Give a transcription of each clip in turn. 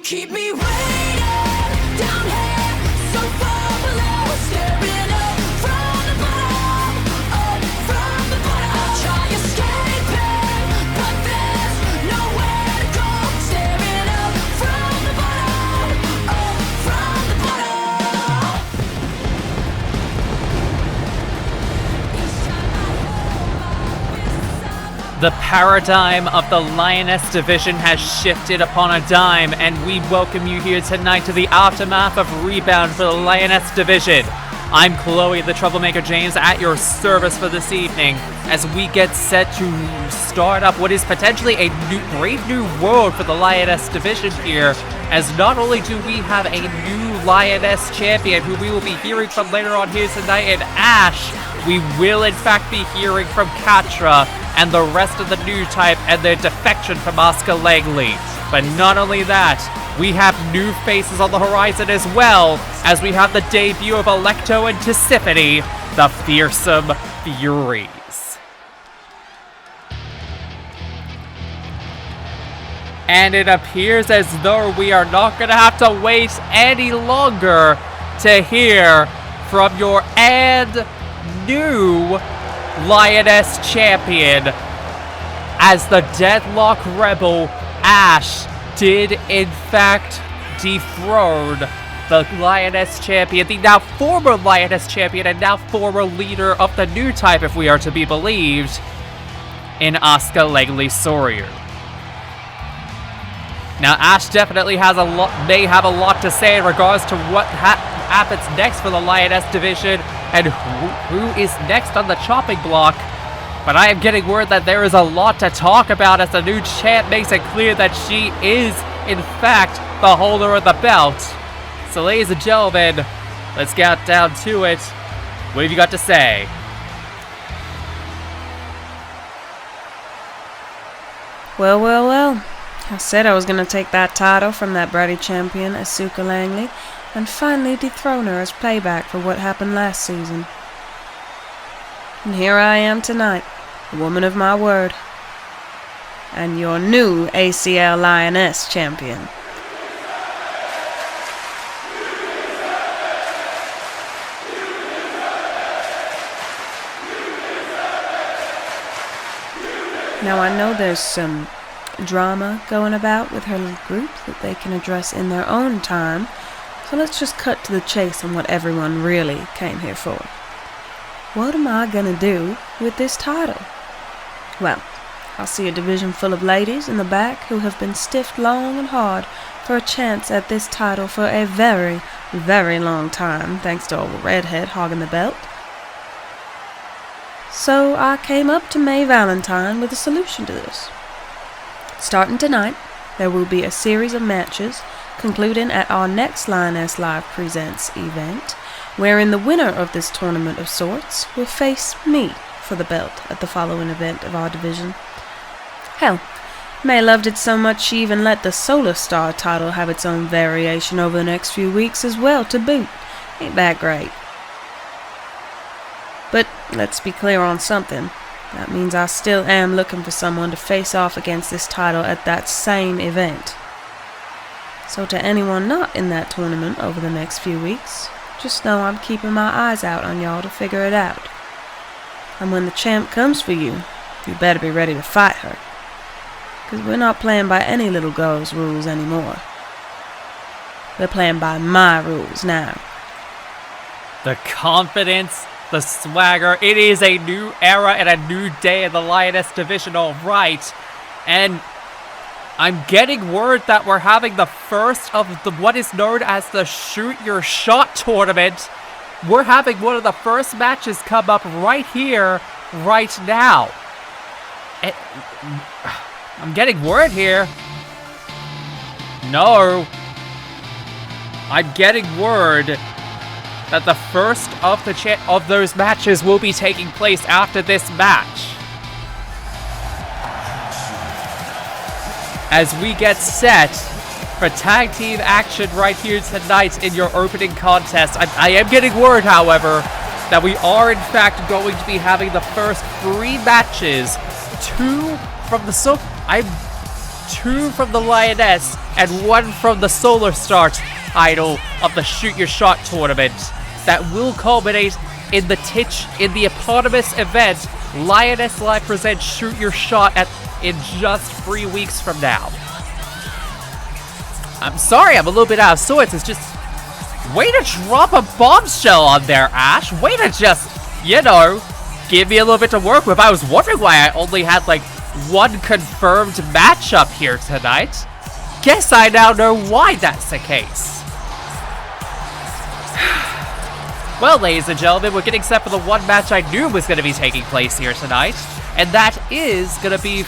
keep me waiting down here, so far below, staring up from the bottom, up from the bottom. I'll try escaping, but there's nowhere to go. Staring up from the bottom, up from the bottom. The paradigm of the Lioness Division has shifted upon a dime, and we welcome you here tonight to the aftermath of Rebound for the Lioness Division. I'm Chloe, the Troublemaker James, at your service for this evening, as we get set to start up what is potentially a brave new world for the Lioness Division here, as not only do we have a new Lioness Champion, who we will be hearing from later on here tonight in Ashe, we will in fact be hearing from Catra and the rest of the Newtype and their defection from Asuka Langley. But not only that, we have new faces on the horizon as well, as we have the debut of Alecto and Tisiphone, the Fearsome Furies. And it appears as though we are not going to have to wait any longer to hear from your new Lioness Champion, as the Deadlock Rebel Ashe did in fact dethrone the Lioness Champion, the now former Lioness Champion and now former leader of the Newtype, if we are to be believed, in Asuka Langley Sawyer. Now Ashe definitely may have a lot to say in regards to what happens next for the Lioness Division and who is next on the chopping block. But I am getting word that there is a lot to talk about as the new champ makes it clear that she is, in fact, the holder of the belt. So ladies and gentlemen, let's get down to it. What have you got to say? Well. I said I was going to take that title from that bratty champion, Asuka Langley, and finally dethrone her as payback for what happened last season. And here I am tonight, a woman of my word, and your new ACL Lioness Champion. Now I know there's some drama going about with her little group that they can address in their own time, so let's just cut to the chase on what everyone really came here for. What am I gonna do with this title? Well, I see a division full of ladies in the back who have been stiffed long and hard for a chance at this title for a very, very long time, thanks to old Redhead hogging the belt. So I came up to May Valentine with a solution to this. Starting tonight, there will be a series of matches concluding at our next Lioness Live Presents event, wherein the winner of this tournament of sorts will face me for the belt at the following event of our division. Hell, May loved it so much she even let the Solar Star title have its own variation over the next few weeks as well to boot. Ain't that great? But let's be clear on something. That means I still am looking for someone to face off against this title at that same event. So to anyone not in that tournament over the next few weeks, just know I'm keeping my eyes out on y'all to figure it out. And when the champ comes for you, you better be ready to fight her. 'Cause we're not playing by any little girl's rules anymore. We're playing by my rules now. The confidence, the swagger. It is a new era and a new day in the Lioness Division, all right. And I'm getting word that we're having the first of what is known as the Shoot Your Shot tournament. We're having one of the first matches come up right here, right now. I'm getting word here. No. I'm getting word that the first of those matches will be taking place after this match. As we get set for tag team action right here tonight in your opening contest. I am getting word, however, that we are in fact going to be having the first 3 matches. 2 from the 2 from the Lioness and 1 from the Solar Star title of the Shoot Your Shot tournament that will culminate in the eponymous event Lioness Live presents Shoot Your Shot in just 3 weeks from now. I'm sorry, I'm a little bit out of sorts. It's just, way to drop a bombshell on there, Ashe. Way to just, give me a little bit to work with. I was wondering why I only had like 1 confirmed matchup here tonight. Guess I now know why that's the case. Well, ladies and gentlemen, we're getting set for the one match I knew was going to be taking place here tonight, and that is going to be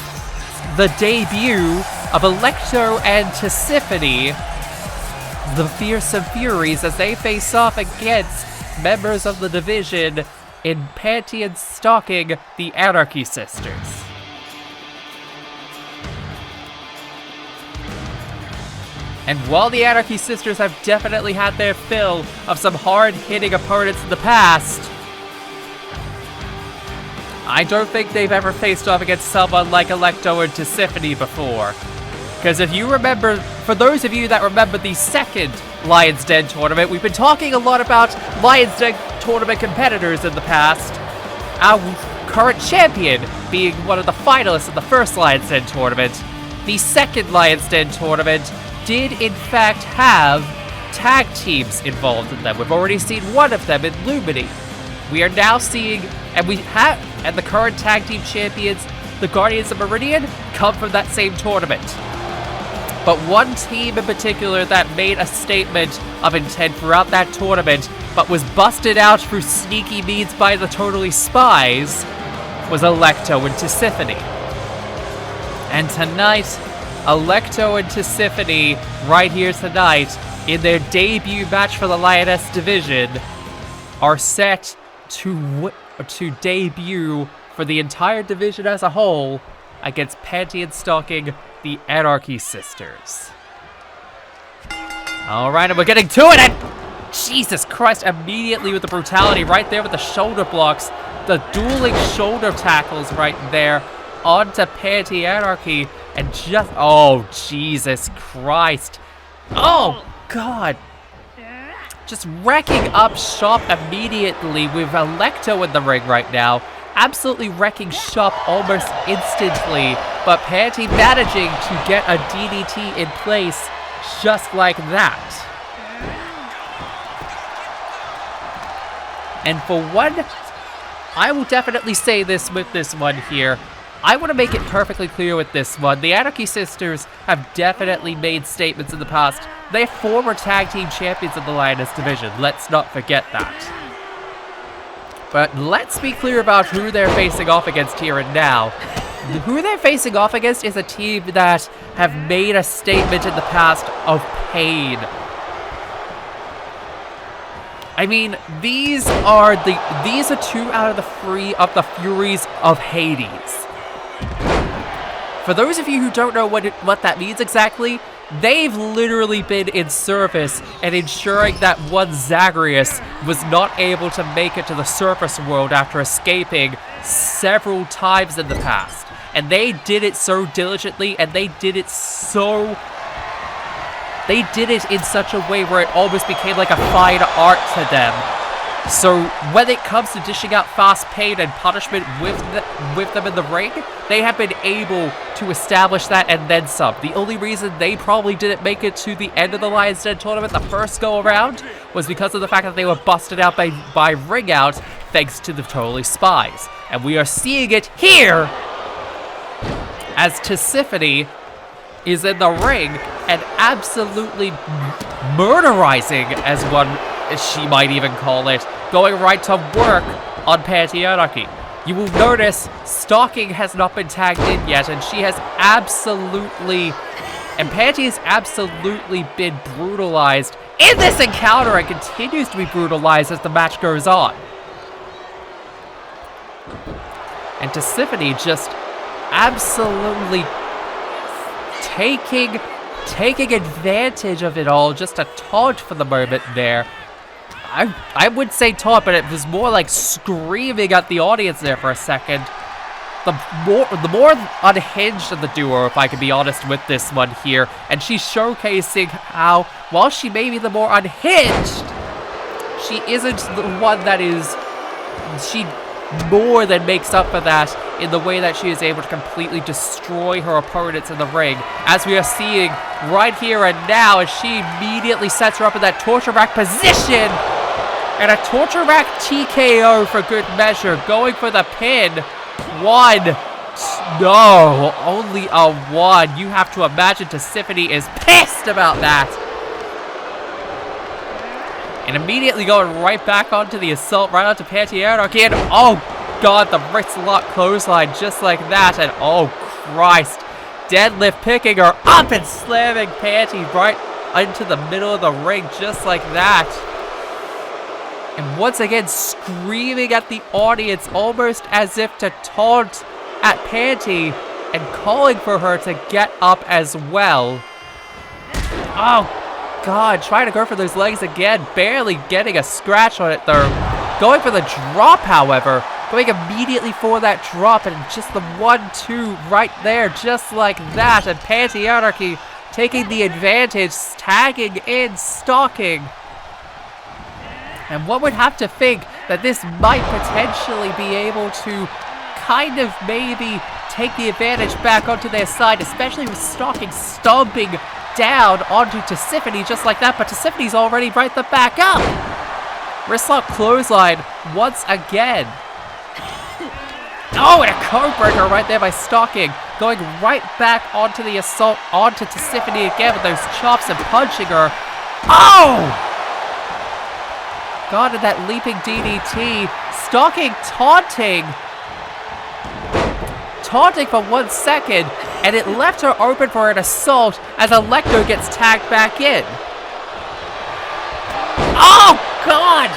the debut of Alecto and Tisiphone, the Fearsome Furies, as they face off against members of the division in Panty and Stocking, the Anarchy Sisters. And while the Anarchy Sisters have definitely had their fill of some hard-hitting opponents in the past, I don't think they've ever faced off against someone like Alecto and Tisiphone before. Because if you remember, for those of you that remember the second Lion's Den tournament, we've been talking a lot about Lion's Den tournament competitors in the past. Our current champion being one of the finalists in the first Lion's Den tournament. The second Lion's Den tournament did in fact have tag teams involved in them. We've already seen one of them in Lumini. We are now seeing, and the current tag team champions, the Guardians of Meridian, come from that same tournament. But one team in particular that made a statement of intent throughout that tournament, but was busted out through sneaky means by the Totally Spies, was Alecto and Tisiphone. And tonight, Alecto and Tisiphone, right here tonight, in their debut match for the Lioness Division, are set to debut for the entire division as a whole against Panty and Stocking, the Anarchy Sisters. Alright, and we're getting to it, and Jesus Christ, immediately with the brutality right there with the shoulder blocks, the dueling shoulder tackles right there onto Panty Anarchy, and just, oh, Jesus Christ. Oh, God. Just wrecking up shop immediately with Alecto in the ring right now. Absolutely wrecking shop almost instantly, but Panty managing to get a DDT in place just like that. And for one, I will definitely say this with this one here. I want to make it perfectly clear with this one. The Anarchy Sisters have definitely made statements in the past. They're former tag team champions of the Lioness Division. Let's not forget that. But let's be clear about who they're facing off against here and now. Who they're facing off against is a team that have made a statement in the past of pain. I mean, these are 2 out of the 3 of the Furies of Hades. For those of you who don't know what that means exactly, they've literally been in service and ensuring that one Zagreus was not able to make it to the surface world after escaping several times in the past. And they did it so diligently, and they did it in such a way where it almost became like a fine art to them. So when it comes to dishing out fast pain and punishment with them in the ring, they have been able to establish that and then some. The only reason they probably didn't make it to the end of the Lion's Den tournament the first go around was because of the fact that they were busted out by Ring Out thanks to the Totally Spies. And we are seeing it here as Tisiphone is in the ring and absolutely murderizing, as she might even call it, going right to work on Panty Anarchy. You will notice Stocking has not been tagged in yet, and Panty has absolutely been brutalized in this encounter and continues to be brutalized as the match goes on. And Tisiphone just absolutely taking advantage of it all, just a taunt for the moment there. I would say taunt, but it was more like screaming at the audience there for a second. the more unhinged of the duo, if I can be honest with this one here. And she's showcasing how, while she may be the more unhinged, she isn't the one that is... She more than makes up for that in the way that she is able to completely destroy her opponents in the ring, as we are seeing right here and now, as she immediately sets her up in that torture rack position, and a torture rack TKO for good measure, going for the pin. No, only a 1. You have to imagine Tisiphone is pissed about that. And immediately going right back onto the assault, right onto Panty and Anarchy, and oh god, the wrist lock clothesline just like that, and oh Christ, deadlift picking her up and slamming Panty right into the middle of the ring just like that. And once again screaming at the audience, almost as if to taunt at Panty, and calling for her to get up as well. Oh god, trying to go for those legs again, barely getting a scratch on it though. Going for the drop, however, going immediately for that drop, and just the 1-2 right there, just like that. And Panty Anarchy taking the advantage, tagging in, Stocking. And one would have to think that this might potentially be able to kind of maybe take the advantage back onto their side, especially with Stocking stomping down onto Tisiphone just like that, but Tisiphone's already right the back up. Wristlock clothesline once again. Oh, and a code breaker right there by Stocking, going right back onto the assault, onto Tisiphone again with those chops and punching her. Oh! God, and that leaping DDT. Stocking taunting for 1 second, and it left her open for an assault as Alecto gets tagged back in. Oh, God!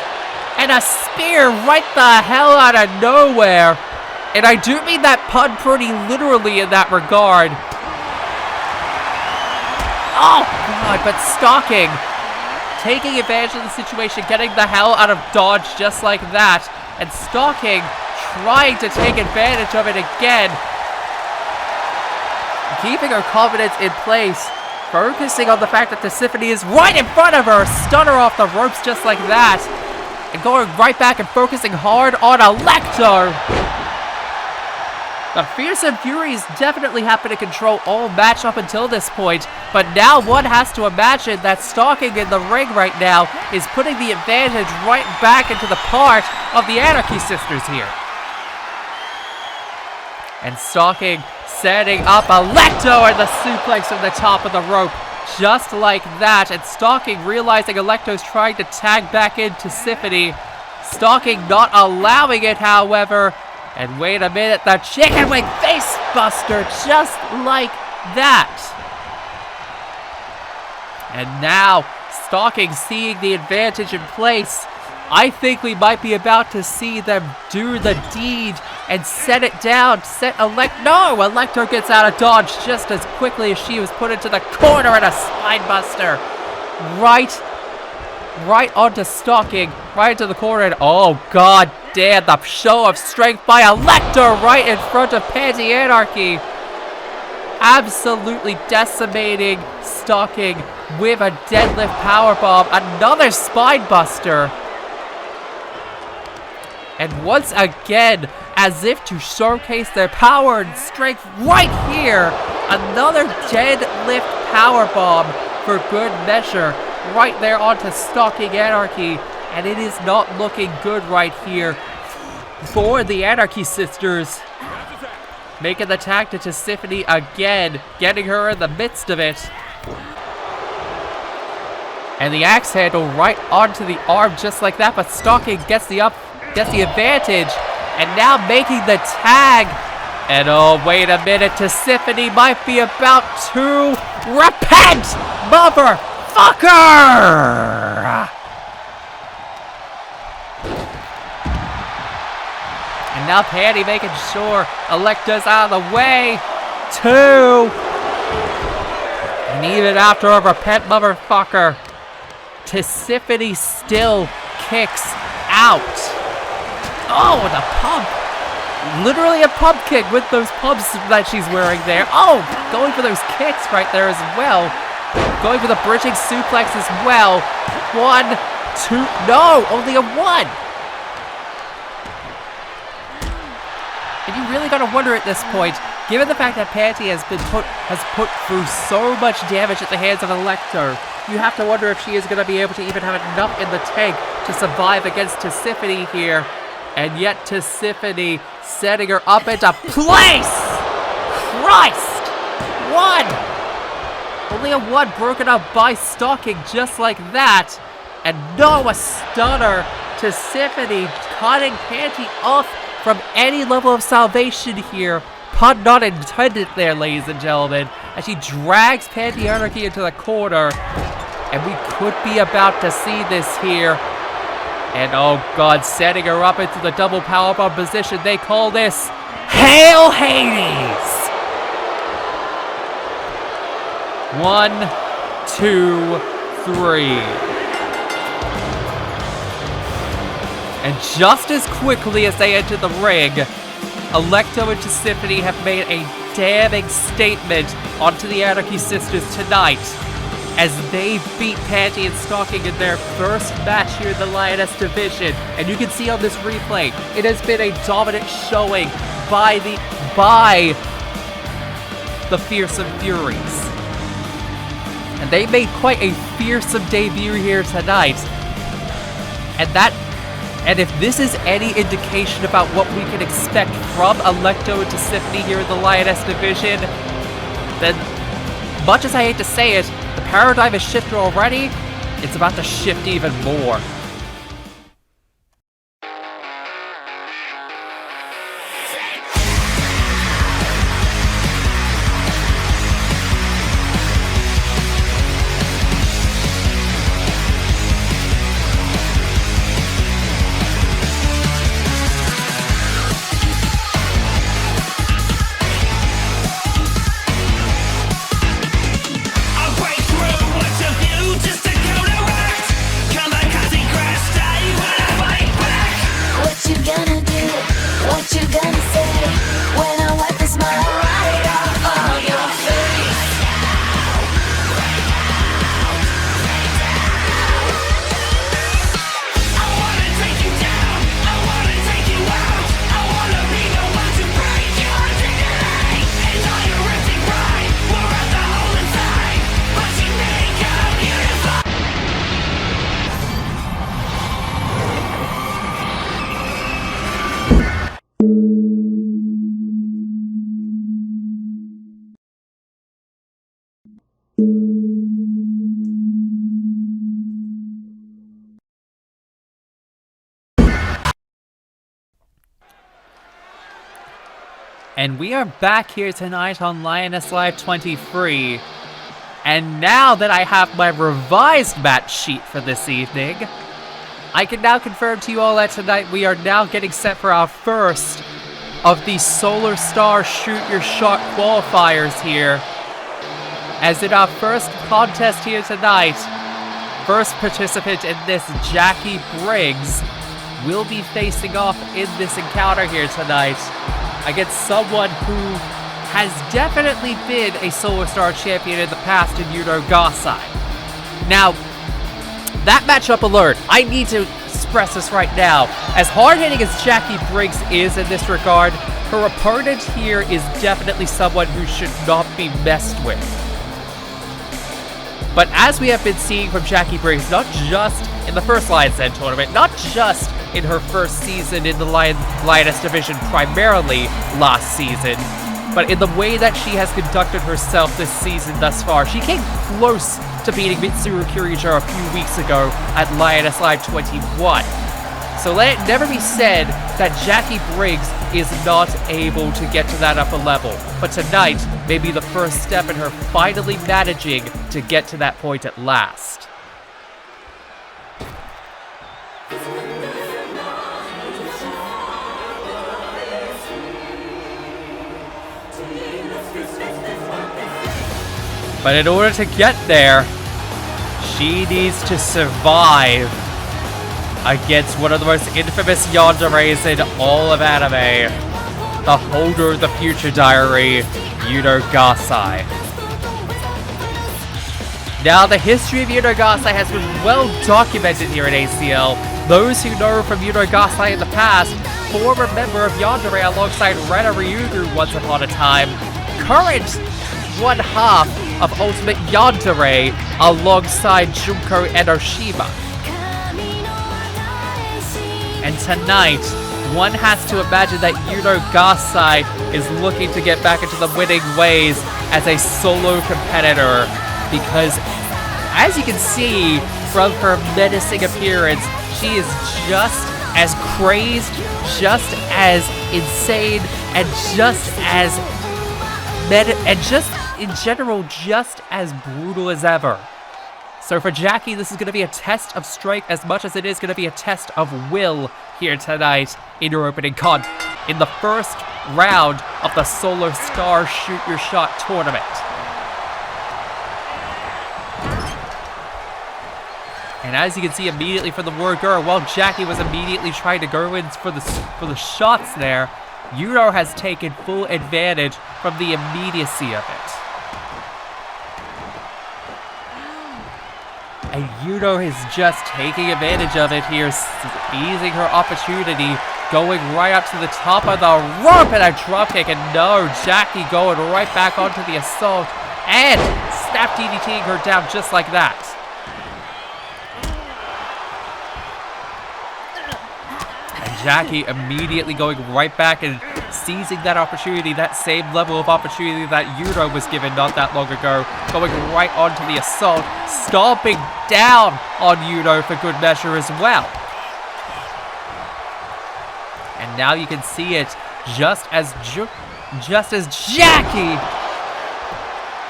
And a spear right the hell out of nowhere. And I do mean that pun pretty literally in that regard. Oh, God, but Stocking taking advantage of the situation, getting the hell out of dodge just like that. And Stocking trying to take advantage of it again. Keeping her confidence in place, focusing on the fact that Tisiphone is right in front of her, stun her off the ropes just like that, and going right back and focusing hard on Alecto. The Fearsome Furies definitely happen to control all match up until this point, but now one has to imagine that Stocking in the ring right now is putting the advantage right back into the part of the Anarchy Sisters here. And Stocking setting up Alecto and the suplex from the top of the rope, just like that. And Stocking realizing Alecto's trying to tag back into Tisiphone. Stocking not allowing it, however. And wait a minute, the chicken wing face buster, just like that. And now, Stocking seeing the advantage in place. I think we might be about to see them do the deed and set it down. No! Alecto gets out of dodge just as quickly as she was put into the corner, and a spine buster. Right onto Stocking, right into the corner, and oh god damn, the show of strength by Alecto right in front of Panty Anarchy. Absolutely decimating Stocking with a deadlift powerbomb, another spine buster. And once again, as if to showcase their power and strength right here, another deadlift powerbomb for good measure right there onto Stocking Anarchy. And it is not looking good right here for the Anarchy Sisters. Making the tag to Tisiphone again, getting her in the midst of it. And the axe handle right onto the arm just like that, but Stocking gets the advantage, and now making the tag. And oh, wait a minute, Tisiphone might be about to repent, motherfucker! And now Panty making sure Alecto's out of the way. 2. And even after a repent, motherfucker, Tisiphone still kicks out. Oh, with a pump. literally a pub kick with those pubs that she's wearing there. Oh, going for those kicks right there as well. Going for the bridging suplex as well. 1, 2, no, only a 1. And you really gotta wonder at this point, given the fact that Panty has put through so much damage at the hands of Alecto, you have to wonder if she is gonna be able to even have enough in the tank to survive against Tisiphone here. And yet Tisiphone setting her up into place! Christ! 1! Only a 1 broken up by Stocking just like that. And no, a stunner. Tisiphone cutting Panty off from any level of salvation here. Pun not intended there, ladies and gentlemen. As she drags Panty Anarchy into the corner. And we could be about to see this here. And oh god, setting her up into the double powerbomb position. They call this Hail Hades! 1, 2, 3. And just as quickly as they enter the ring, Alecto and Tisiphone have made a damning statement onto the Anarchy Sisters tonight, as they beat Panty and Stocking in their first match here in the Lioness Division. And you can see on this replay, it has been a dominant showing by the Fearsome Furies. And they made quite a fearsome debut here tonight. And if this is any indication about what we can expect from Alecto and Tisiphone here in the Lioness Division, then, much as I hate to say it, the paradigm has shifted already. It's about to shift even more. And we are back here tonight on Lioness Live 23. And now that I have my revised match sheet for this evening, I can now confirm to you all that tonight we are now getting set for our first of the Solar Star Shoot Your Shot qualifiers here. As in our first contest here tonight, first participant in this, Jackie Briggs, will be facing off in this encounter here tonight against someone who has definitely been a Solar Star champion in the past in Yuno Gasai. Now, that matchup alert, I need to express this right now. As hard-hitting as Jackie Briggs is in this regard, her opponent here is definitely someone who should not be messed with. But as we have been seeing from Jackie Briggs, not just in the first Lion's Den tournament, not just in her first season in the Lioness Division primarily last season, but in the way that she has conducted herself this season thus far. She came close to beating Mitsuru Kirijo a few weeks ago at Lioness Live 21. So let it never be said that Jackie Briggs is not able to get to that upper level. But tonight may be the first step in her finally managing to get to that point at last. But in order to get there, she needs to survive against one of the most infamous yanderes in all of anime. the holder of the future diary, Yuno Gasai. Now, the history of Yuno Gasai has been well documented here at ACL. Those who know from Yuno Gasai in the past, former member of Yandere alongside Rena Ryugu once upon a time, current one half of Ultimate Yandere alongside Junko Enoshima. And tonight, one has to imagine that Yuno Gasai is looking to get back into the winning ways as a solo competitor, because as you can see from her menacing appearance, she is just as crazed, just as insane, and just as in general, just as brutal as ever. So for Jackie, this is going to be a test of strength as much as it is going to be a test of will here tonight in her opening con in the first round of the Solo Star Shoot Your Shot tournament. And as you can see immediately from the word go, while Jackie was immediately trying to go in for the shots there, Yuno has taken full advantage from the immediacy of it. And Yuno is just taking advantage of it here, seizing her opportunity, going right up to the top of the rope and a dropkick. And no, Jackie going right back onto the assault and snap DDTing her down just like that. Jackie immediately going right back and seizing that opportunity, that same level of opportunity that Yuno was given not that long ago, going right onto the assault, stomping down on Yuno for good measure as well. And now you can see it just as Jackie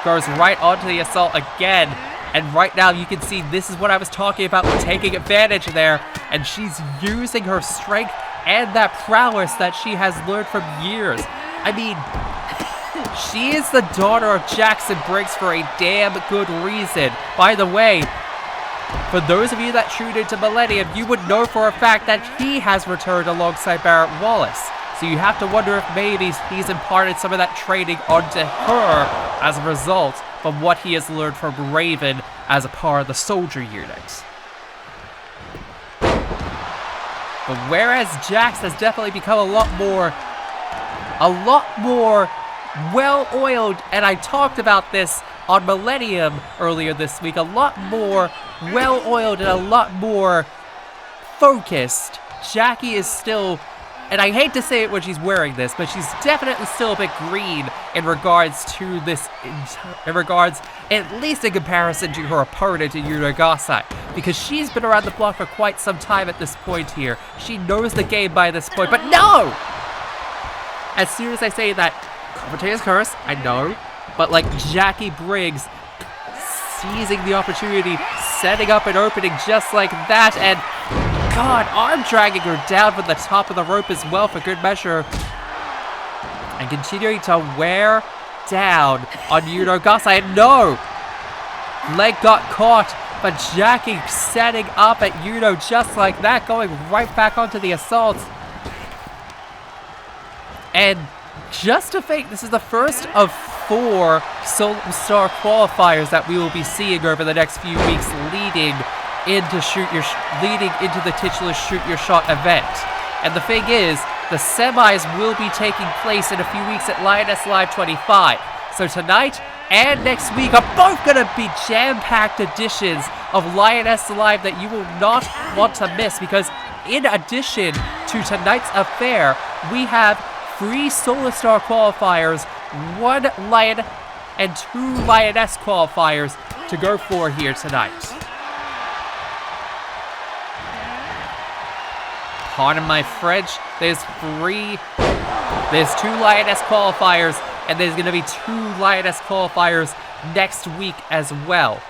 goes right onto the assault again. And right now you can see this is what I was talking about, taking advantage there. And she's using her strength and that prowess that she has learned from years. I mean, she is the daughter of Jackson Briggs for a damn good reason. By the way, for those of you that tuned into Millennium, you would know for a fact that he has returned alongside Barrett Wallace. So you have to wonder if maybe he's imparted some of that training onto her as a result from what he has learned from Raven as a part of the soldier unit. But whereas Jax has definitely become a lot more well-oiled, and I talked about this on Millennium earlier this week, a lot more well-oiled and a lot more focused, Jackie is still, and I hate to say it when she's wearing this, but she's definitely still a bit green in regards to this, at least in comparison to her opponent in Yuno Gasai, because she's been around the block for quite some time at this point here. She knows the game by this point, but no! As soon as I say that, commentator's curse, I know, but like Jackie Briggs seizing the opportunity, setting up an opening just like that, and God, arm dragging her down from the top of the rope as well for good measure. And continuing to wear down on Yuno Gasai. And no! Leg got caught, but Jackie setting up at Yuno just like that, going right back onto the assault. And just to think, this is the first of 4 Solo Star qualifiers that we will be seeing over the next few weeks leading into the titular Shoot Your Shot event. And the thing is, the semis will be taking place in a few weeks at Lioness Live 25. So tonight and next week are both going to be jam-packed editions of Lioness Live that you will not want to miss, because in addition to tonight's affair, we have 3 Solo Star qualifiers, 1 Lion and 2 Lioness qualifiers to go for here tonight. Pardon my French, there's 2 Lioness qualifiers, and there's going to be 2 Lioness qualifiers next week as well.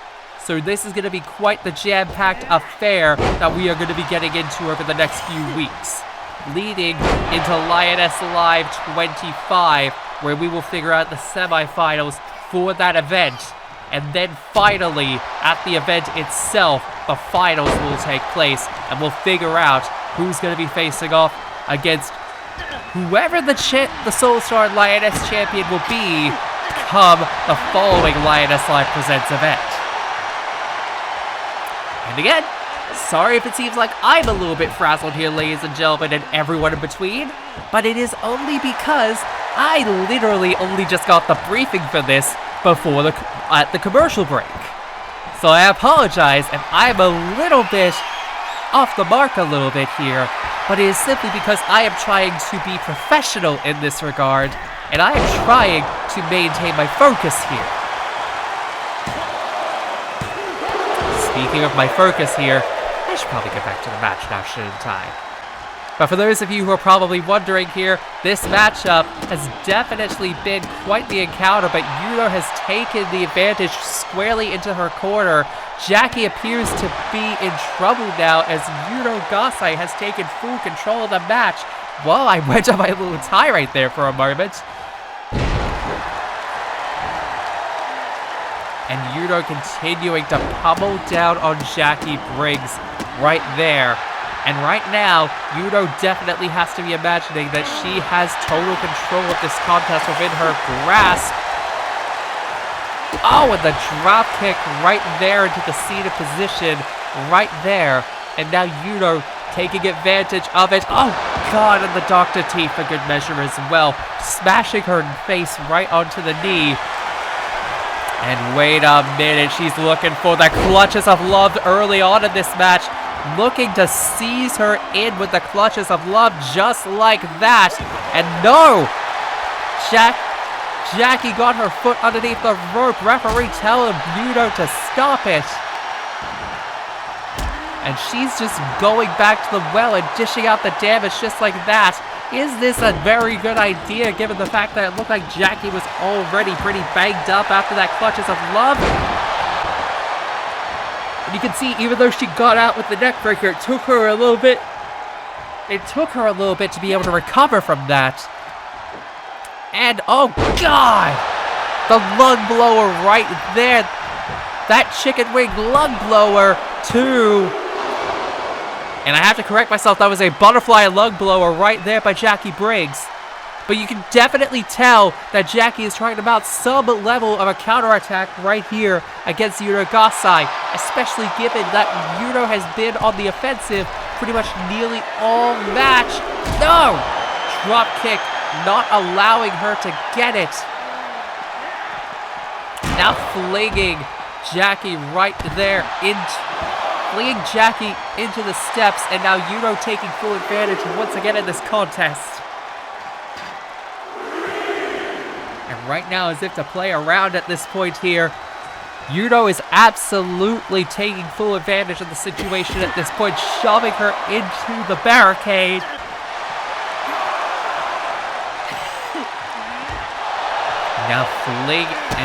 So this is going to be quite the jam-packed affair that we are going to be getting into over the next few weeks, leading into Lioness Live 25, where we will figure out the semifinals for that event. And then finally, at the event itself, the finals will take place, and we'll figure out who's going to be facing off against whoever the Soul Star Lioness Champion will be come the following Lioness Live Presents event. And again, sorry if it seems like I'm a little bit frazzled here, ladies and gentlemen, and everyone in between, but it is only because I literally only just got the briefing for this before at the commercial break. So I apologize if I'm a little bit off the mark a little bit here, but it is simply because I am trying to be professional in this regard, and I am trying to maintain my focus here. Speaking of my focus here, I should probably get back to the match now, shouldn't I? But for those of you who are probably wondering here, this matchup has definitely been quite the encounter, but Yuno has taken the advantage squarely into her corner. Jackie appears to be in trouble now as Yuno Gasai has taken full control of the match. Well, I went on my little tie right there for a moment. And Yuno continuing to pummel down on Jackie Briggs right there. And right now, Yuno definitely has to be imagining that she has total control of this contest within her grasp. Oh, and the drop kick right there into the seated position, right there. And now Yuno taking advantage of it. Oh, God, and the Dr. T for good measure as well. Smashing her face right onto the knee. And wait a minute, she's looking for the clutches of love early on in this match. Looking to seize her in with the clutches of love just like that. And no! Jackie got her foot underneath the rope. Referee telling Yuno to stop it. And she's just going back to the well and dishing out the damage just like that. Is this a very good idea given the fact that it looked like Jackie was already pretty banged up after that clutches of love? And you can see, even though she got out with the neck breaker, it took her a little bit to be able to recover from that. And oh God! The lung blower right there. That chicken wing lung blower too. And I have to correct myself, that was a butterfly lung blower right there by Jackie Briggs. But you can definitely tell that Jackie is trying to mount some level of a counterattack right here against Yuno Gasai, especially given that Yuno has been on the offensive pretty much nearly all match. No! Drop kick, not allowing her to get it. Now flinging Jackie right there flinging Jackie into the steps, and now Yuno taking full advantage once again in this contest. And right now, as if to play around at this point here, Yuno is absolutely taking full advantage of the situation at this point, shoving her into the barricade.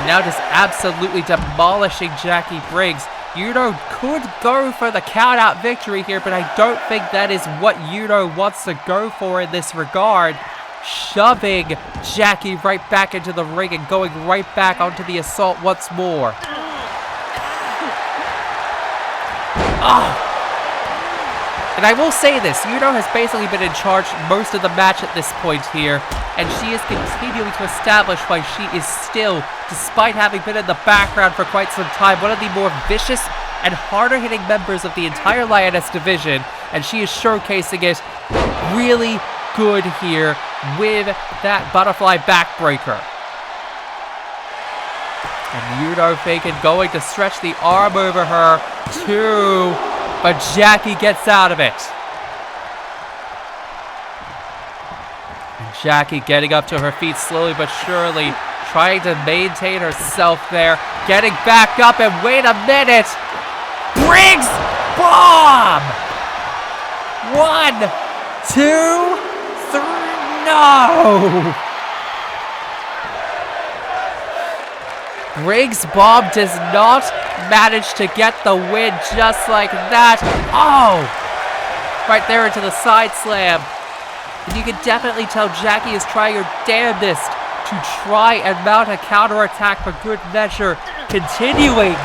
Now just absolutely demolishing Jackie Briggs. Yuno could go for the count-out victory here, but I don't think that is what Yuno wants to go for in this regard. Shoving Jackie right back into the ring and going right back onto the assault once more. Oh! And I will say this, Yuno has basically been in charge most of the match at this point here, and she is continuing to establish why she is still, despite having been in the background for quite some time, one of the more vicious and harder-hitting members of the entire Lioness Division, and she is showcasing it really good here with that butterfly backbreaker. And Yuno faking going to stretch the arm over her too, but Jackie gets out of it. And Jackie getting up to her feet slowly but surely, trying to maintain herself there, getting back up, and wait a minute! Briggs! Bomb! 1, 2, 3, no! Briggs' bomb does not manage to get the win just like that. Oh! Right there into the side slam. And you can definitely tell Jackie is trying her damnedest to try and mount a counterattack for good measure. Continuing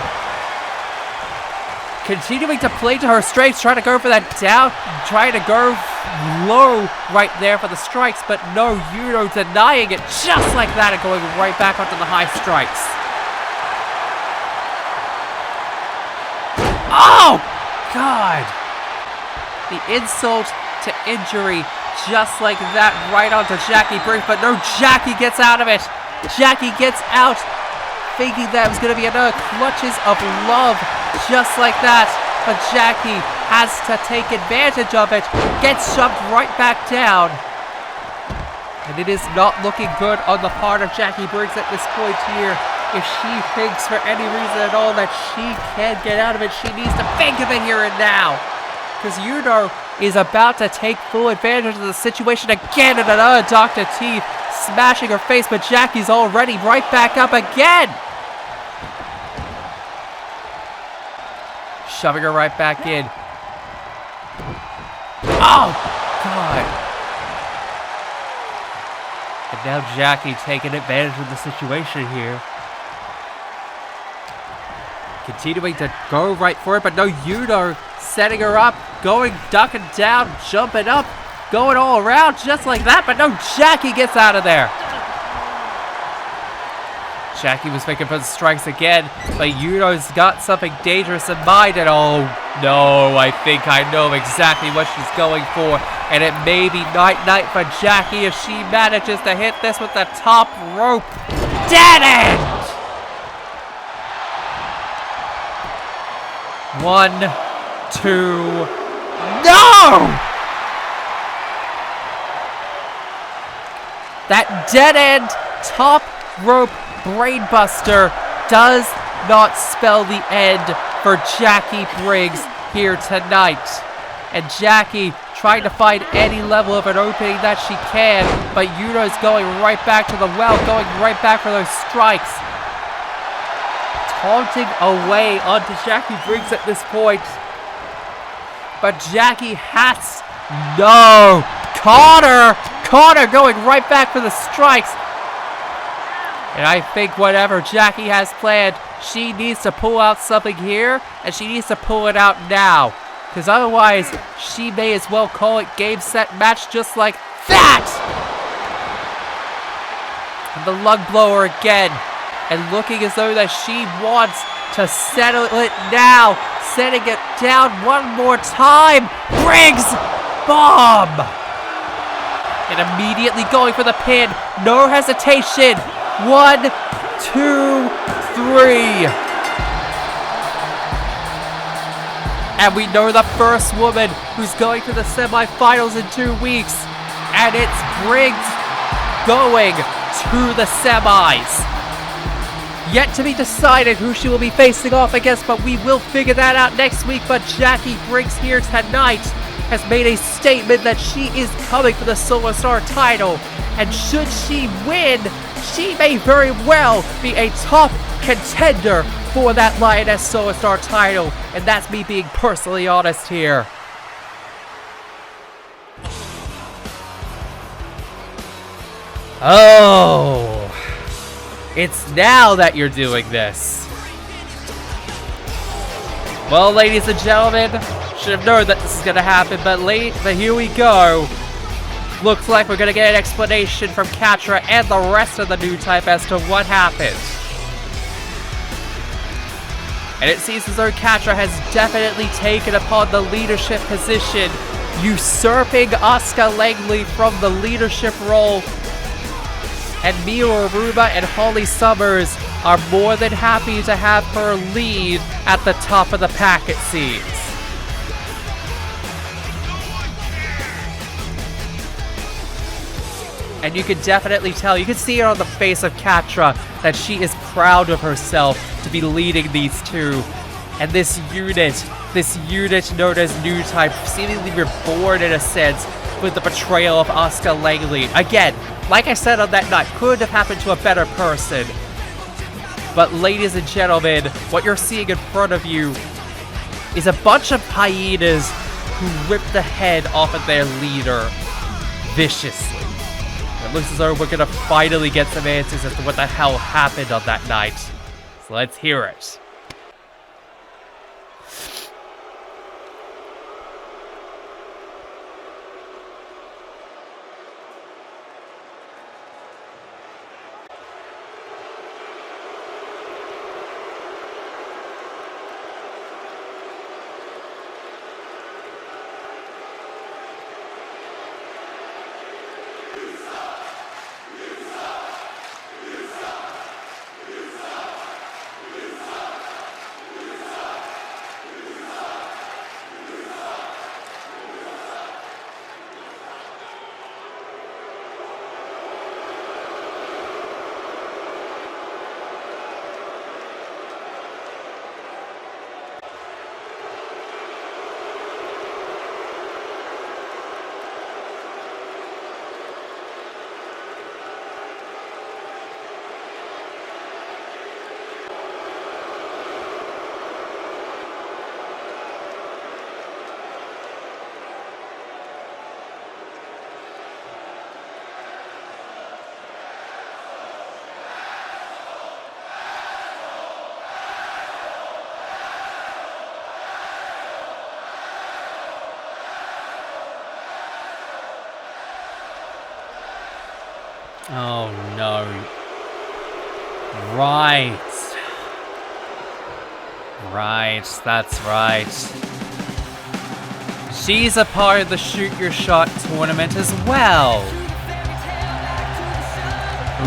continuing to play to her strengths, trying to go for that down, trying to go low right there for the strikes, but no, Yuno denying it just like that and going right back onto the high strikes. Oh, God. The insult to injury just like that right onto Jackie Briggs, but no, Jackie gets out of it. Jackie gets out, thinking that it was going to be another clutches of love just like that, but Jackie has to take advantage of it, gets shoved right back down, and it is not looking good on the part of Jackie Briggs at this point here. If she thinks for any reason at all that she can get out of it, she needs to think of it here and now, because Yuno is about to take full advantage of the situation again, and another Dr. Teeth smashing her face, but Jackie's already right back up again. Shoving her right back in. Oh, God. And now Jackie taking advantage of the situation here. Continuing to go right for it, but no, Yuno setting her up, going, ducking down, jumping up, going all around just like that, but no, Jackie gets out of there. Jackie was making for the strikes again, but Yuno's got something dangerous in mind, and oh no, I think I know exactly what she's going for, and it may be night-night for Jackie if she manages to hit this with the top rope. Dead end! 1, 2, no! That dead end top rope brainbuster does not spell the end for Jackie Briggs here tonight. And Jackie trying to find any level of an opening that she can, but Yuno's going right back to the well, going right back for those strikes. Taunting away onto Jackie Briggs at this point. But Jackie has... No! Connor going right back for the strikes. And I think whatever Jackie has planned, she needs to pull out something here, and she needs to pull it out now. Because otherwise, she may as well call it game, set, match just like that! And the lung blower again. And looking as though that she wants to settle it now. Setting it down one more time. Briggs! Bomb! And immediately going for the pin. No hesitation. 1, 2, 3. And we know the first woman who's going to the semifinals in 2 weeks. And it's Briggs going to the semis. Yet to be decided who she will be facing off against, but we will figure that out next week. But Jackie Briggs here tonight has made a statement that she is coming for the Silver Star title. And should she win, she may very well be a top contender for that Lioness Silver Star title. And that's me being personally honest here. Oh, it's now that you're doing this. Well, ladies and gentlemen, should have known that this is going to happen, but here we go. Looks like we're going to get an explanation from Catra and the rest of the Newtype as to what happened. And it seems as though Catra has definitely taken upon the leadership position, usurping Asuka Langley from the leadership role. And Mio Aruba and Holly Summers are more than happy to have her lead at the top of the pack, it seems. And you can definitely tell, you can see it on the face of Catra, that she is proud of herself to be leading these two. And this unit known as Newtype, seemingly reborn in a sense with the betrayal of Asuka Langley. Again, like I said on that night, could have happened to a better person. But ladies and gentlemen, what you're seeing in front of you is a bunch of hyenas who rip the head off of their leader viciously. It looks as though we're gonna finally get some answers as to what the hell happened on that night. So let's hear it. Oh no. Right. Right, that's right. She's a part of the Shoot Your Shot tournament as well.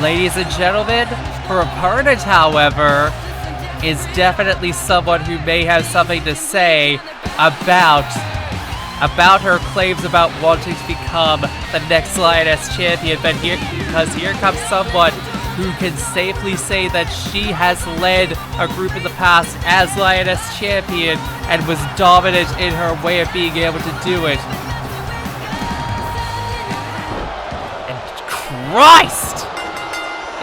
Ladies and gentlemen, her opponent, however, is definitely someone who may have something to say about her claims about wanting to become the next Lioness Champion, but here comes someone who can safely say that she has led a group in the past as Lioness Champion and was dominant in her way of being able to do it. And Christ!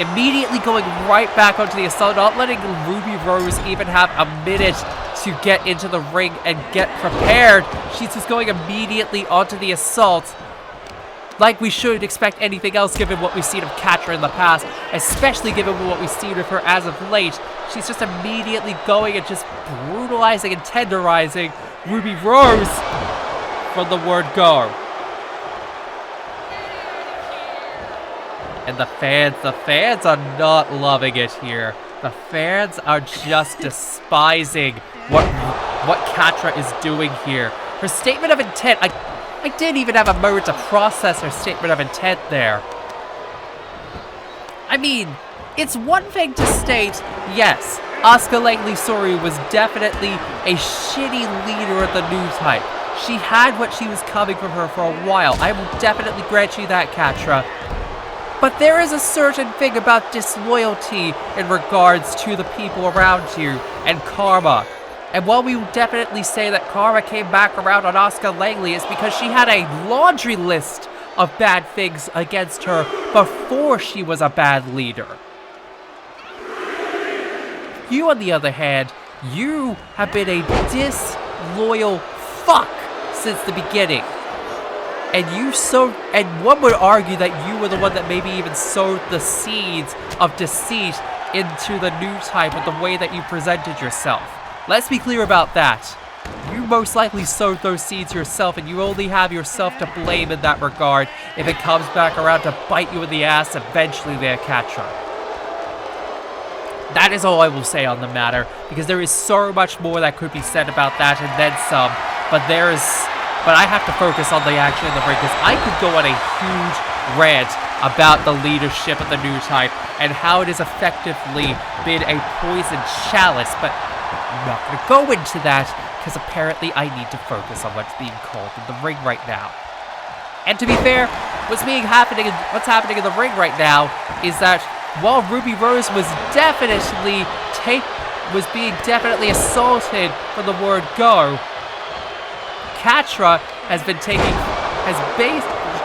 Immediately going right back onto the assault, not letting Ruby Rose even have a minute to get into the ring and get prepared. She's just going immediately onto the assault. Like we should expect anything else given what we've seen of Catra in the past, especially given what we've seen of her as of late. She's just immediately going and just brutalizing and tenderizing Ruby Rose from the word go. And the fans are not loving it here. The fans are just despising what Catra is doing here. Her statement of intent, I didn't even have a moment to process her statement of intent there. I mean, it's one thing to state, yes, Asuka Langley was definitely a shitty leader of the Newtype. She had what she was coming from her for a while. I will definitely grant you that, Catra. But there is a certain thing about disloyalty in regards to the people around you and karma. And while we will definitely say that karma came back around on Asuka Langley, it's because she had a laundry list of bad things against her before she was a bad leader. You, on the other hand, you have been a disloyal fuck since the beginning. And one would argue that you were the one that maybe even sowed the seeds of deceit into the Newtype with the way that you presented yourself. Let's be clear about that. You most likely sowed those seeds yourself, and you only have yourself to blame in that regard if it comes back around to bite you in the ass eventually there, Catra. That is all I will say on the matter, because there is so much more that could be said about that and then some, but I have to focus on the action in the ring, because I could go on a huge rant about the leadership of the Newtype and how it has effectively been a poisoned chalice, but I'm not going to go into that, because apparently I need to focus on what's being called in the ring right now. And to be fair, what's happening in the ring right now is that while Ruby Rose was being definitely assaulted from the word go, Catra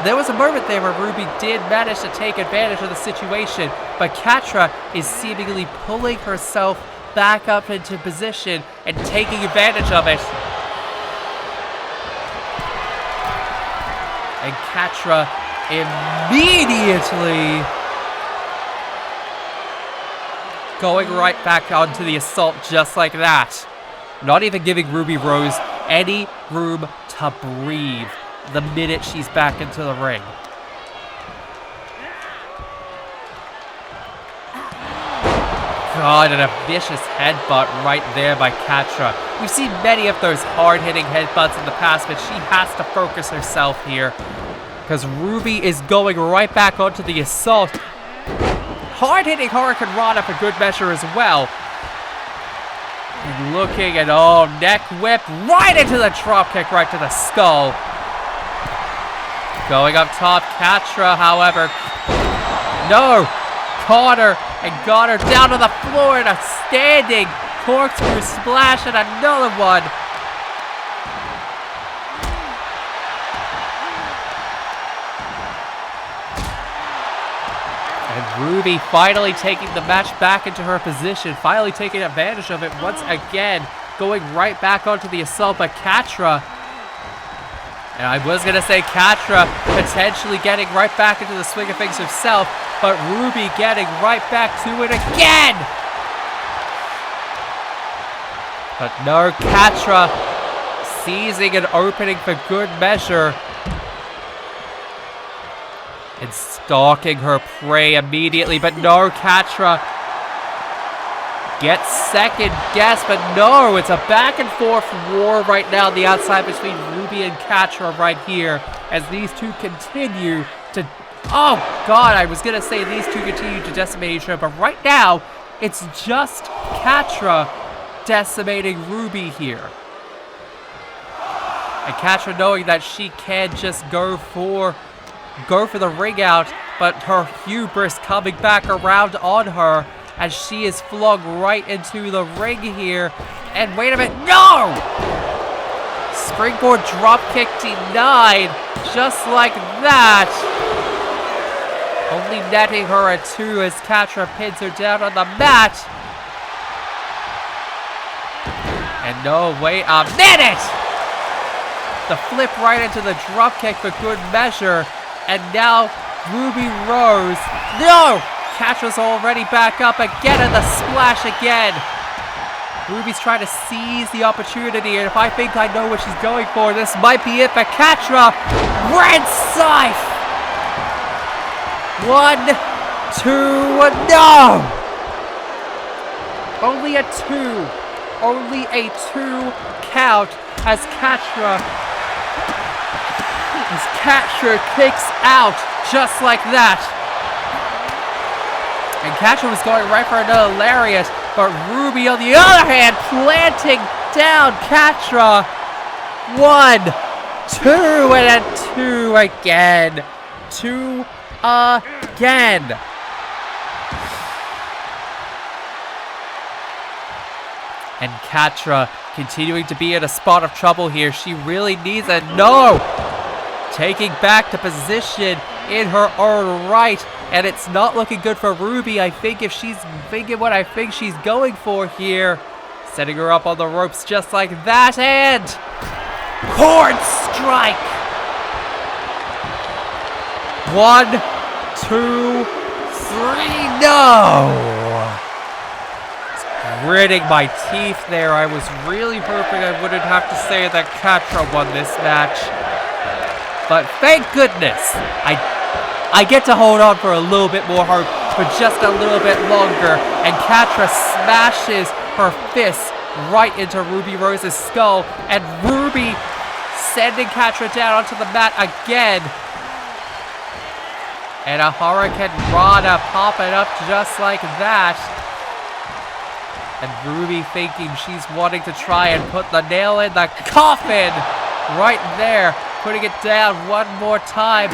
there was a moment there where Ruby did manage to take advantage of the situation, but Catra is seemingly pulling herself back up into position and taking advantage of it. And Catra immediately going right back onto the assault just like that. Not even giving Ruby Rose any room to breathe the minute she's back into the ring. God, and a vicious headbutt right there by Catra. We've seen many of those hard-hitting headbutts in the past, but she has to focus herself here, because Ruby is going right back onto the assault. Hard-hitting Hurricane Rana for good measure as well. And looking at, neck whip right into the dropkick right to the skull. Going up top, Catra, however, no, caught her and got her down to the floor in a standing corkscrew splash and another one. And Ruby finally taking the match back into her position, finally taking advantage of it once again, going right back onto the assault, but Catra, and I was going to say Catra potentially getting right back into the swing of things herself, but Ruby getting right back to it again! But no, Catra seizing an opening for good measure and stalking her prey immediately, but no, Catra gets second guess, but no, it's a back and forth war right now on the outside between Ruby and Catra right here as these two continue to, oh god, I was gonna say these two continue to decimate each other, but right now it's just Catra decimating Ruby here. And Catra knowing that she can just go for the ring out, but her hubris coming back around on her as she is flung right into the ring here. And wait a minute, no! Springboard dropkick denied, just like that. Only netting her a 2 as Catra pins her down on the mat. And no, wait a minute! The flip right into the dropkick for good measure. And now Ruby Rose, no! Catra's already back up again and the splash again. Ruby's trying to seize the opportunity, and if I think I know what she's going for, this might be it for Catra. Red Scythe! 1, 2, no! Only a 2. Only a 2 count as Catra kicks out just like that. And Catra was going right for another lariat, but Ruby on the other hand planting down Catra. 1, 2, and a 2 again. 2 again. And Catra continuing to be in a spot of trouble here. She really needs a no. Taking back the position in her own right. And it's not looking good for Ruby. I think if she's thinking what I think she's going for here. Setting her up on the ropes just like that. And cord strike. 1, 2, 3. No. Gritting my teeth there. I was really hoping I wouldn't have to say that Catra won this match. But thank goodness, I get to hold on for a little bit more hope, for just a little bit longer. And Catra smashes her fist right into Ruby Rose's skull. And Ruby sending Catra down onto the mat again. And a Hurricane Rana popping up just like that. And Ruby thinking she's wanting to try and put the nail in the coffin right there. Putting it down one more time.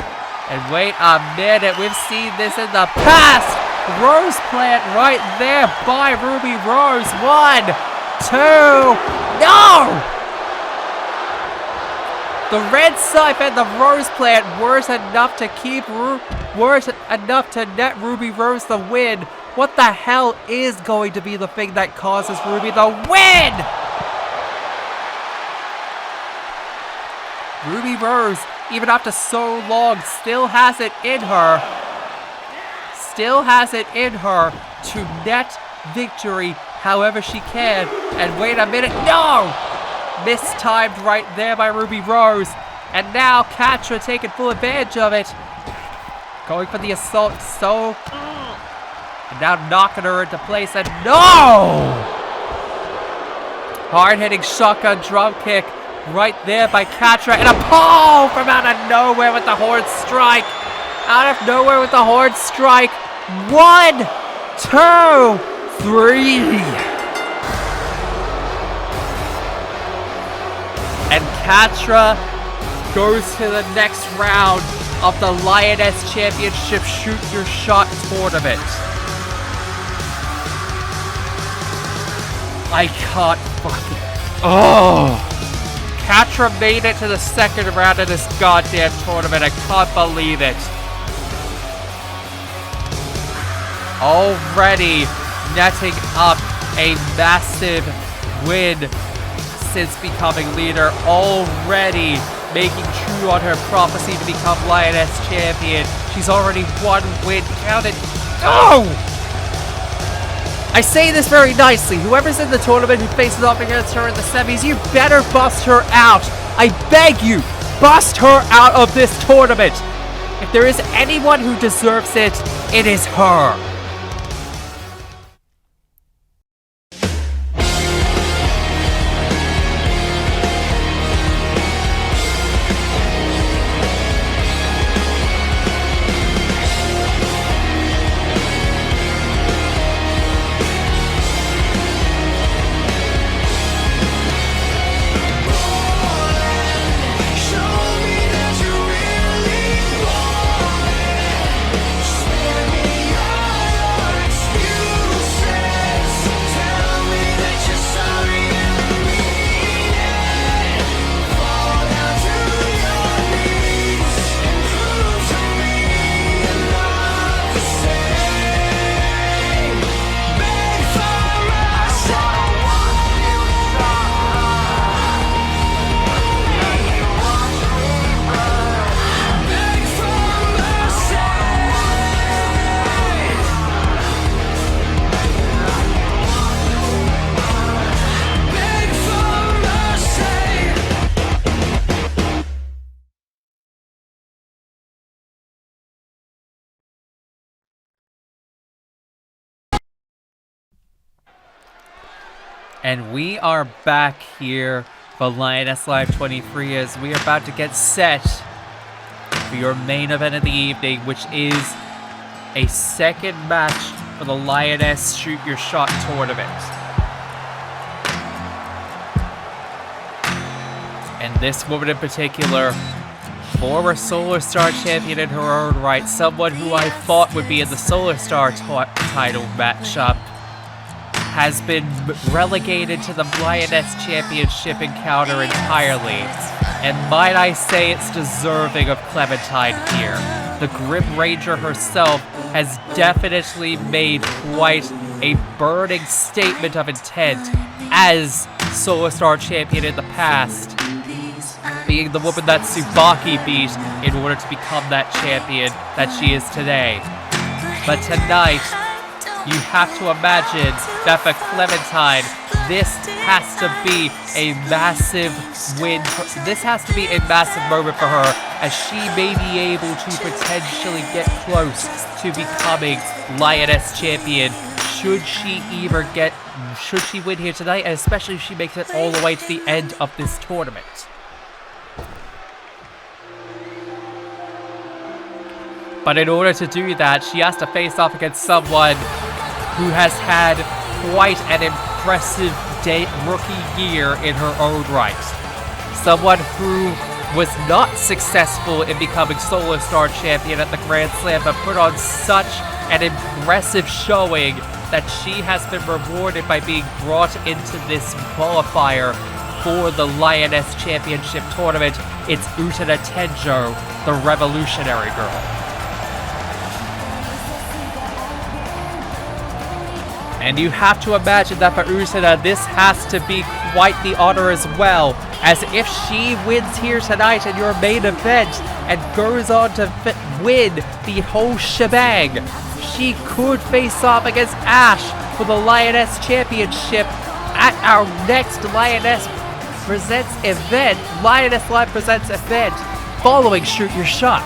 And wait a minute, we've seen this in the past. Rose plant right there by Ruby Rose. 1, 2, no! The red scythe and the rose plant weren't enough to net Ruby Rose the win. What the hell is going to be the thing that causes Ruby the win? Ruby Rose, even after so long, still has it in her. Still has it in her to net victory however she can. And wait a minute, no! Mistimed right there by Ruby Rose. And now Catra taking full advantage of it. Going for the assault, so... And now knocking her into place, and no! Hard-hitting shotgun drum kick right there by Catra, and a pole from out of nowhere with the horde strike. Out of nowhere with the horde strike. 1, 2, 3. And Catra goes to the next round of the Lioness Championship Shoot Your Shot tournament. I can't fucking... Oh! Catra made it to the second round of this goddamn tournament. I can't believe it. Already netting up a massive win since becoming leader. Already making true on her prophecy to become Lioness Champion. She's already 1 win counted. Oh! I say this very nicely. Whoever's in the tournament who faces off against her in the semis, you better bust her out. I beg you, bust her out of this tournament. If there is anyone who deserves it, it is her. And we are back here for Lioness Live 23 as we are about to get set for your main event of the evening, which is a second match for the Lioness Shoot Your Shot tournament. And this woman in particular, former Solar Star champion in her own right, someone who I thought would be in the Solar Star title matchup, has been relegated to the Lioness Championship encounter entirely. And might I say it's deserving of Clementine here. The Grim Ranger herself has definitely made quite a burning statement of intent as Solar Star champion in the past, being the woman that Tsubaki beat in order to become that champion that she is today. But tonight, you have to imagine that for Clementine, this has to be a massive win. This has to be a massive moment for her, as she may be able to potentially get close to becoming Lioness Champion. Should she win here tonight, and especially if she makes it all the way to the end of this tournament. But in order to do that, she has to face off against someone who has had quite an impressive rookie year in her own right. Someone who was not successful in becoming Solar Star champion at the Grand Slam, but put on such an impressive showing that she has been rewarded by being brought into this qualifier for the Lioness Championship tournament. It's Utada Tenjo, the Revolutionary Girl. And you have to imagine that for Utada, this has to be quite the honor as well, as if she wins here tonight in your main event and goes on to win the whole shebang, she could face off against Ashe for the Lioness Championship at our next Lioness Presents event, Lioness Live Presents event, following Shoot Your Shot.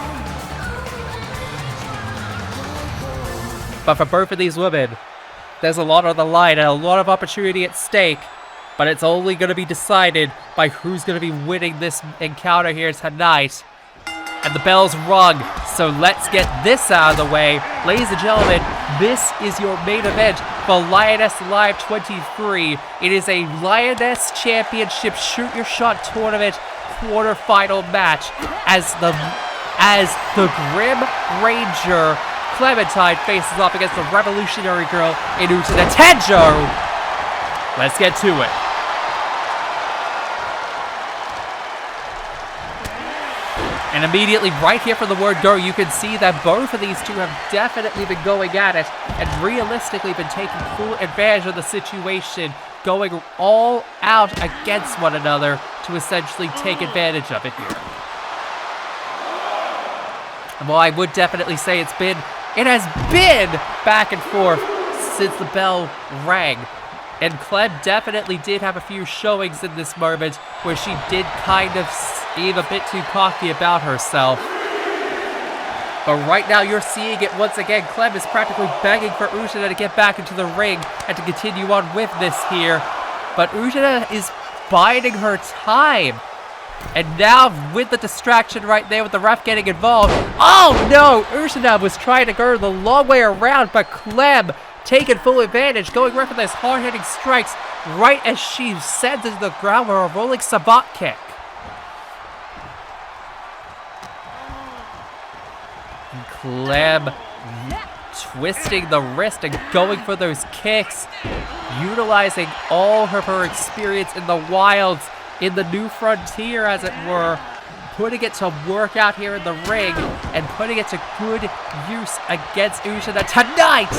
But for both of these women, there's a lot on the line and a lot of opportunity at stake, but it's only going to be decided by who's going to be winning this encounter here tonight. And the bell's rung, so let's get this out of the way. Ladies and gentlemen, this is your main event for Lioness Live 23. It is a Lioness Championship Shoot Your Shot Tournament quarterfinal match as the Grim Ranger Clementine faces off against the Revolutionary Girl in Utada Tenjo. Let's get to it. And immediately right here from the word go, you can see that both of these two have definitely been going at it and realistically been taking full advantage of the situation, going all out against one another to essentially take advantage of it here. And while I would definitely say it has been back and forth since the bell rang. And Clem definitely did have a few showings in this moment where she did kind of seem a bit too cocky about herself. But right now you're seeing it once again. Clem is practically begging for Ushina to get back into the ring and to continue on with this here. But Ushina is biding her time. And now with the distraction right there with the ref getting involved. Oh no! Ushina was trying to go the long way around, but Clem taking full advantage, going right for those hard-hitting strikes right as she sends into the ground with a rolling sabat kick. And Clem twisting the wrist and going for those kicks, utilizing all of her experience in the wilds, in the new frontier as it were, putting it to work out here in the ring and putting it to good use against Ushina tonight.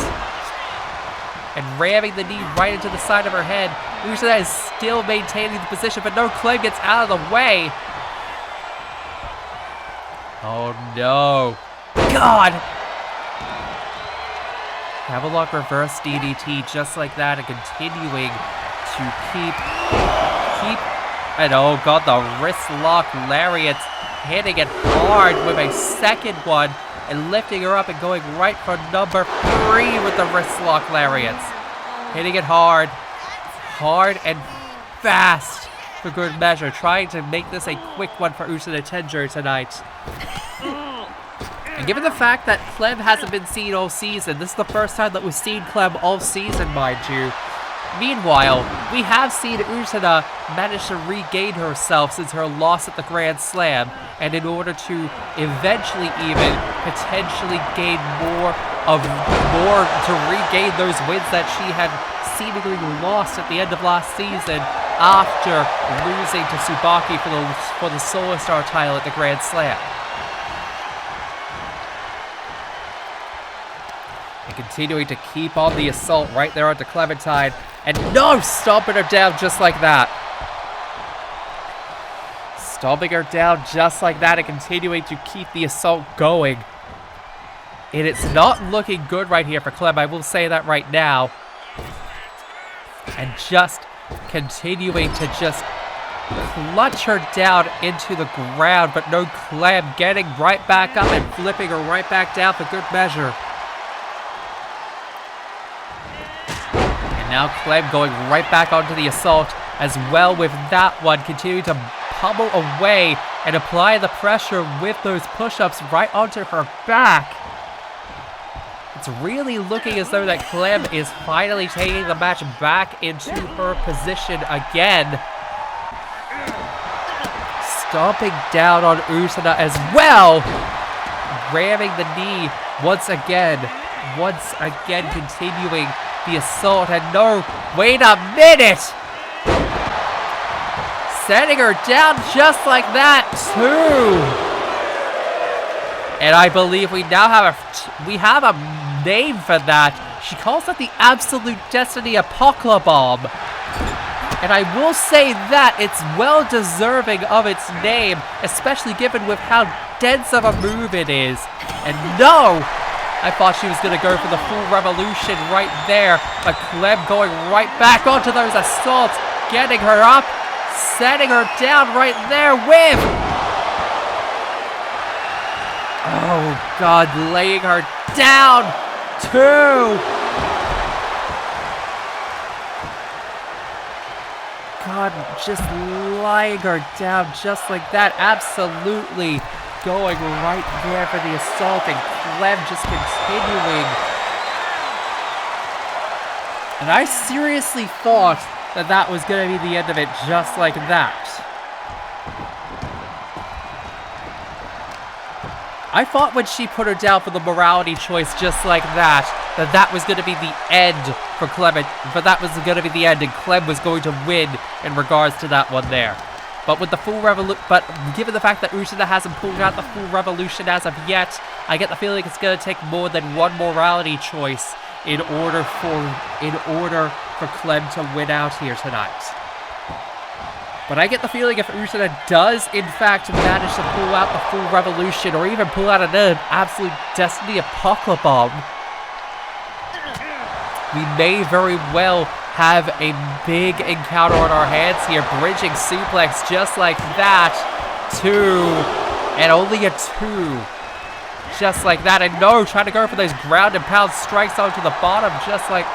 And ramming the knee right into the side of her head. Ushina is still maintaining the position, but no, Clem gets out of the way. Oh no. God! Hammerlock reverse DDT just like that, and continuing to keep, and oh god, the wrist lock lariats, hitting it hard with a second one, and lifting her up and going right for number 3 with the wrist lock lariats. Hitting it hard and fast for good measure, trying to make this a quick one for Ushina Tenjo tonight. And given the fact that Clem hasn't been seen all season, this is the first time that we've seen Clem all season, mind you. Meanwhile, we have seen Ushina manage to regain herself since her loss at the Grand Slam, and in order to eventually even potentially gain more to regain those wins that she had seemingly lost at the end of last season after losing to Tsubaki for the Solar Star title at the Grand Slam. And continuing to keep on the assault right there onto Clementine. And no! Stomping her down just like that. Stomping her down just like that and continuing to keep the assault going. And it's not looking good right here for Clem, I will say that right now. And just continuing to just clutch her down into the ground. But no, Clem getting right back up and flipping her right back down for good measure. Now Clem going right back onto the assault as well with that one, continuing to pummel away and apply the pressure with those push-ups right onto her back. It's really looking as though that Clem is finally taking the match back into her position again. Stomping down on Ushina as well. Ramming the knee once again continuing the assault, and no, wait a minute! Setting her down just like that, too! And I believe we now have a name for that. She calls it the Absolute Destiny Apocalypse. And I will say that it's well deserving of its name, especially given with how dense of a move it is. And no! I thought she was going to go for the full revolution right there, but Clem going right back onto those assaults, getting her up, setting her down right there with... Oh god, laying her down, too! God, just lying her down just like that, absolutely. Going right there for the assault, and Clem just continuing. And I seriously thought that was going to be the end of it just like that. I thought when she put her down for the morality choice just like that was going to be the end for Clement, but that was going to be the end, and Clem was going to win in regards to that one there. But with the full given the fact that Ushina hasn't pulled out the full revolution as of yet, I get the feeling it's going to take more than one morality choice in order for Clem to win out here tonight. But I get the feeling if Ushina does in fact manage to pull out the full revolution, or even pull out an Absolute Destiny Apocalypse, we may very well have a big encounter on our hands here. Bridging suplex just like that. 2. And only a 2. just like that. And no, trying to go for those ground and pound strikes onto the bottom, just like,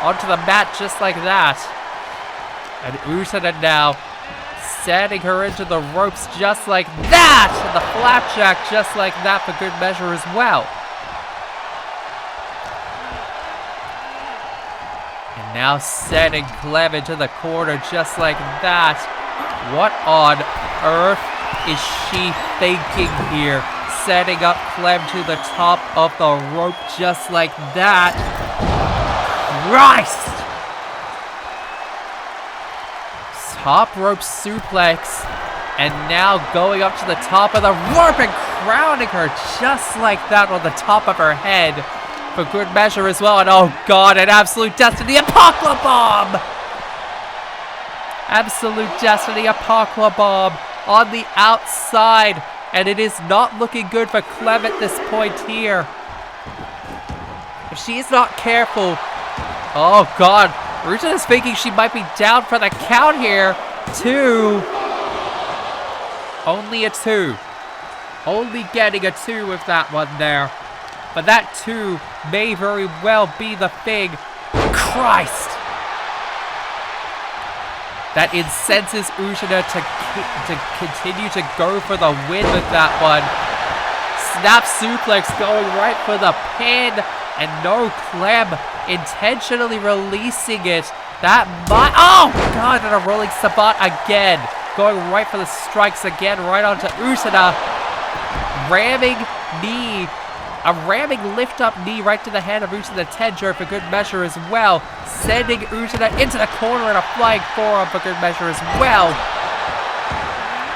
onto the mat, just like that. And Usada now sending her into the ropes just like that. And the flapjack just like that for good measure as well. And now sending Clem into the corner just like that. What on earth is she thinking here? Setting up Clem to the top of the rope just like that. Christ! Top rope suplex. And now going up to the top of the rope and crowning her just like that on the top of her head. For good measure as well. And oh god, an Absolute Destiny Apocalypse Bomb! Absolute Destiny Apocalypse Bomb on the outside. And it is not looking good for Clem at this point here. If she's not careful. Oh god, Ruta is thinking she might be down for the count here. 2. Only a 2. Only getting a 2 with that one there. But that 2 may very well be the thing. Christ! That incenses Usada to continue to go for the win with that one. Snap suplex going right for the pin. And no, Clem intentionally releasing it. That might... Oh, God, and a rolling sabat again. Going right for the strikes again, right onto Usada. Ramming knee. A ramming lift-up knee right to the hand of Usada Tenjo for good measure as well. Sending Usada into the corner and a flying forearm for good measure as well.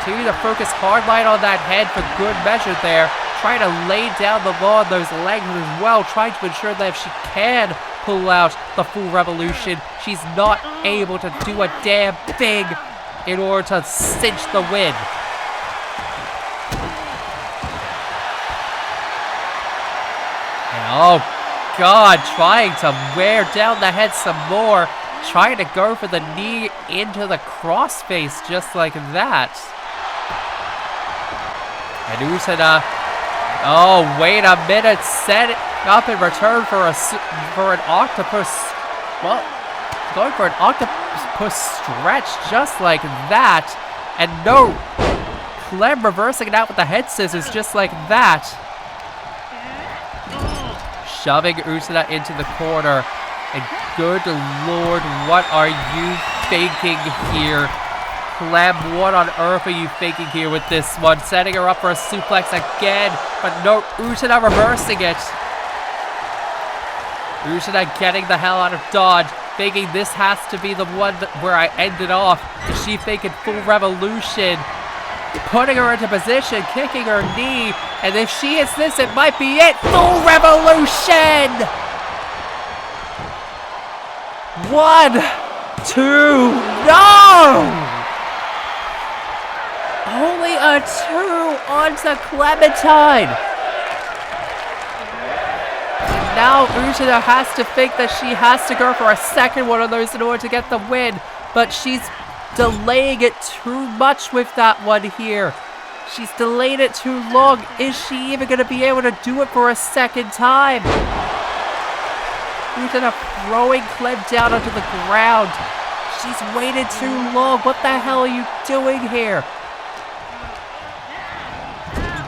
Continue to focus hardline on that head for good measure there. Trying to lay down the law on those legs as well. Trying to ensure that if she can pull out the full revolution, she's not able to do a damn thing in order to cinch the win. And oh god, trying to wear down the head some more. Trying to go for the knee into the crossface just like that. And Usada, oh wait a minute, set it up in return for an octopus. Well, going for an octopus stretch just like that. And no, Clem reversing it out with the head scissors just like that. Shoving Usada into the corner. And good lord, what are you thinking here? Clem, what on earth are you thinking here with this one? Setting her up for a suplex again. But no, Usada reversing it. Usada getting the hell out of dodge. Thinking this has to be the one where I ended off. Is she thinking full revolution? Putting her into position, kicking her knee. And if she hits this, it might be it. Full revolution! 1, 2, no! Only a 2 onto Clementine. And now Usada has to think that she has to go for a second one of those in order to get the win. But she's delaying it too much with that one here. She's delayed it too long. Is she even going to be able to do it for a second time? Usada throwing Clem down onto the ground. She's waited too long. What the hell are you doing here?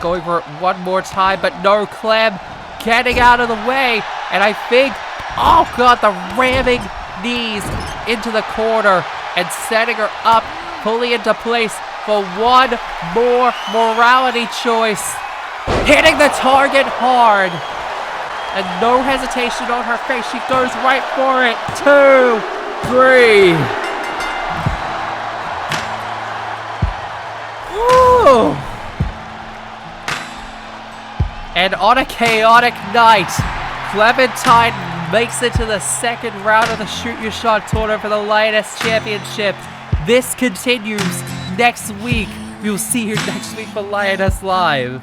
Going for it one more time, but no, Clem getting out of the way. And I think, oh god, the ramming knees into the corner and setting her up, fully into place for one more morality choice. Hitting the target hard. And no hesitation on her face. She goes right for it. 2, 3. Woo! And on a chaotic night, Clementine makes it to the second round of the Shoot Your Shot tournament for the Lioness Championship. This continues next week. We'll see you next week for Lioness Live.